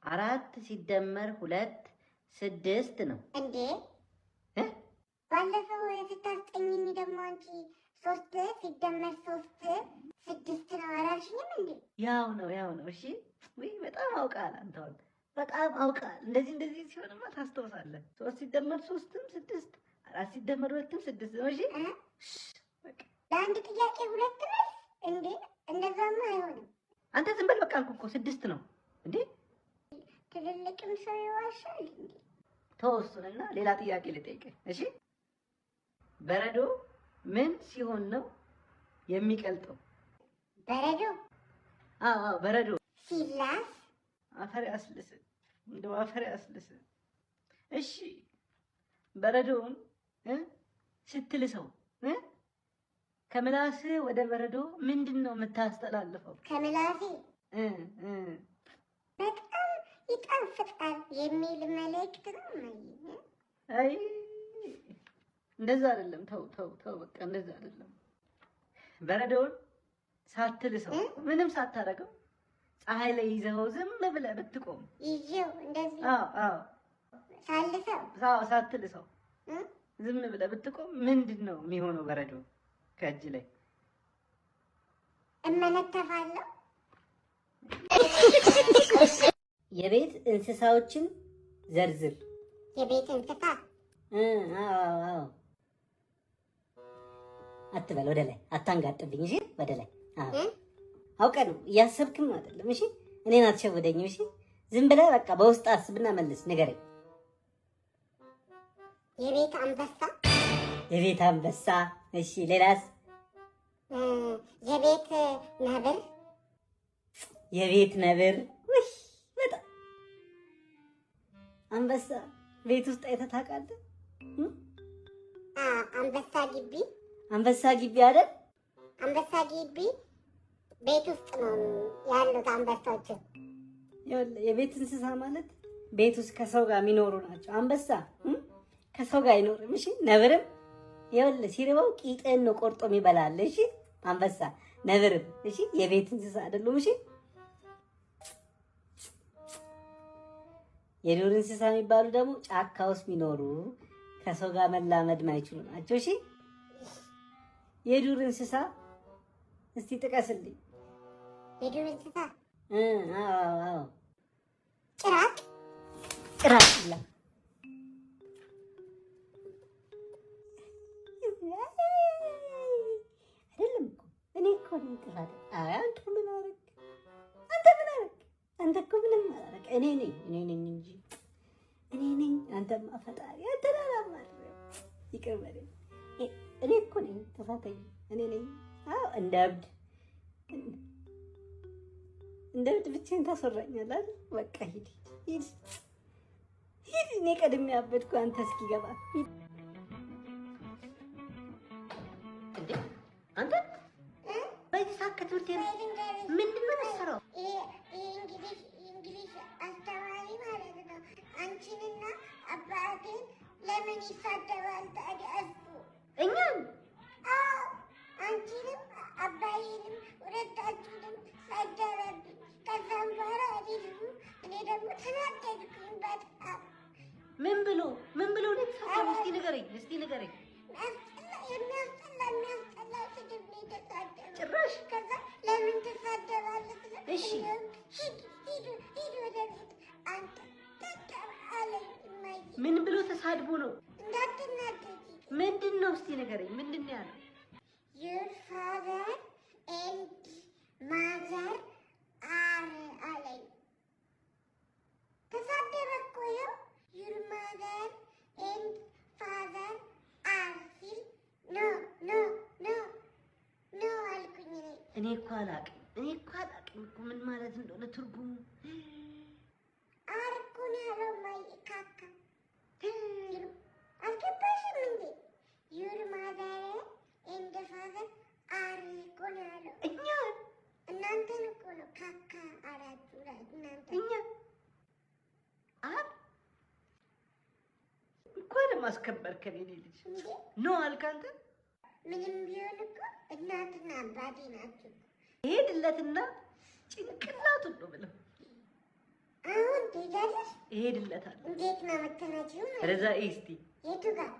4 ሲደመር 2 6 ነው እንዴ? ባለፈው ስታስጠኝኝ ደግሞ አንቺ 3 ሲደመር 3 6 ነው አላልሽኝም እንዴ? ያው ነው። እሺ ወይ በጣም አውቃል አንተ በጣም አውቃል። እንደዚህ ሲሆንማ ታስተውሳለህ። 3 ሲደመር 3ም 6 4 ሲደመር 2ም 6 ነው። እሺ ለአንድ ጥያቄ 2 መልስ እንዴ? እንደዛማ አይሆንም። አንተ ዝም በል በቃ አልኩህ እኮ 6 ነው እንዴ? ትልልቅም ሰው ይዋሻል እንዴ? ተወሱንና ሌላ ጥያቄ ልጠይቅህ። እሺ በረዶ ምን ሲሆን ነው የሚቀልጠው? በረዶ? አዎ በረዶ ሲላስ። አፈር ያስልስ እንደው አፈር ያስልስ። እሺ በረዶውን ስትልሰው ከምላስ ወደ በረዶ ምንድነው የምታስተላልፈው? ከምላሴ በጣም ይጣፍጣል የሚል መልእክት ነው። አይ እንደዛ አይደለም። ተው በቃ እንደዛ አይደለም። በረዶውን ሳትልሰው ምንም ሳታረገው ፀሐይ ላይ ይዘው ዝም ብለህ ብትቆም ይዤው እንደዚህ ሳትልሰው ዝም ብለህ ብትቆም ምንድነው የሚሆነው? በረዶ ከእጅ ላይ እመነተፋለሁ። የቤት እንስሳዎችን ዘርዝር። የቤት እንስሳ? አዎ አትበል፣ ወደ ላይ አታንጋጥብኝ። እሺ ወደ ላይ አውቀህ ነው እያሰብክም አይደለም። እሺ እኔን አትሸውደኝም። እሺ ዝም ብለህ በቃ በውስጥ አስብና መልስ፣ ንገረኝ። የቤት አንበሳ? የቤት አንበሳ። እሺ ሌላስ? የቤት ነብር? የቤት ነብር። ውይ በጣም አንበሳ ቤት ውስጥ አይተህ ታውቃለህ? አንበሳ ግቢ? አንበሳ ግቢ አይደል? አንበሳ ግቢ ቤት ውስጥ ነው ያሉት አንበሳዎች። የቤት እንስሳ ማለት ቤት ውስጥ ከሰው ጋር የሚኖሩ ናቸው። አንበሳ ከሰው ጋር አይኖርም። እሺ ነብርም ይኸውልህ ሲርበው ቂጥን ነው ቆርጦ የሚበላል። እሺ አንበሳ ነብርም እሺ የቤት እንስሳ አይደሉም። እሺ የዱር እንስሳ የሚባሉ ደግሞ ጫካ ውስጥ የሚኖሩ ከሰው ጋር መላመድ ማይችሉ ናቸው። እሺ የዱር እንስሳ እስቲ ጥቀስልኝ። የዱር እንስሳ? አዎ ጭራቅ? ጭራቅ ይላል። አይደለም እኮ እኔ እኮ ነኝ ጥፋት። አንተ ምን አደረግ? አንተ እኮ ምንም አላደረግ። እኔ ነኝ እንጂ እኔ ነኝ። አንተማ ፈጣሪ አተላላማ ይቅር በለኝ። እኔ እኮ ነኝ ጥፋተኛ። እኔ ነኝ። አዎ እንደ እብድ ብቻዬን ታስወራኛለህ አይደል? በቃ ሂድ። እኔ ቀድሜ ያበድኩ አንተ እስኪገባ። እንዴ አንተ በዚህ ሰዓት ከትምህርት ምንድን ነው የምትሰራው? እንግሊዝ አስተማሪ ማለት ነው። አንቺንና አባቴን ለምን ይሳደባል ታዲያ እሱ? እኛን? አዎ አንቺንም አባዬንም ሁለታችሁንም ሰደበብኝ። ከዛም በኋላ እኔ ደግሞ ተናደድኩኝ በጣም። ምን ብሎ ነው የተሳደበው? እስቲ ንገረኝ። የሚያስጠላ ስድብ ነው የተሳደበው። ጭራሽ? ከዛ ለምን ትሳደባለህ? እሺ ሂድ ወደ ቤት አንተ ተጠብ አለኝ። ምን ብሎ ተሳድቦ ነው? እንዳትናደጂ። ምንድን ነው እስቲ ንገረኝ። ምንድን ነው ያለው? Your father and mother are አለኝ። ተሳደበ እኮ ይኸው። Your mother and father are ሲል ኖ አልኩኝ። እኔ እኮ አላውቅም እኮ ምን ማለት እንደሆነ ትርጉሙ። አርኩን ያለው ካካ አልገባሽም እንዴ? Your mother and father are እኮ ነው ያለው። እናንተን እኮ ነው ካካ አላችሁ እናንተ። እንኳን ማስከበር ከኔ ልጅ ኖ አልክ አንተ። ምንም ቢሆን እኮ እናትና አባቴ ናቸው። ሄድለትና ጭንቅላቱን ነው ብለው አሁን ትሄዳለሽ? እሄድለታለሁ። እንዴት ነው የምትመጪው? ረዛ እስቲ የቱ ጋር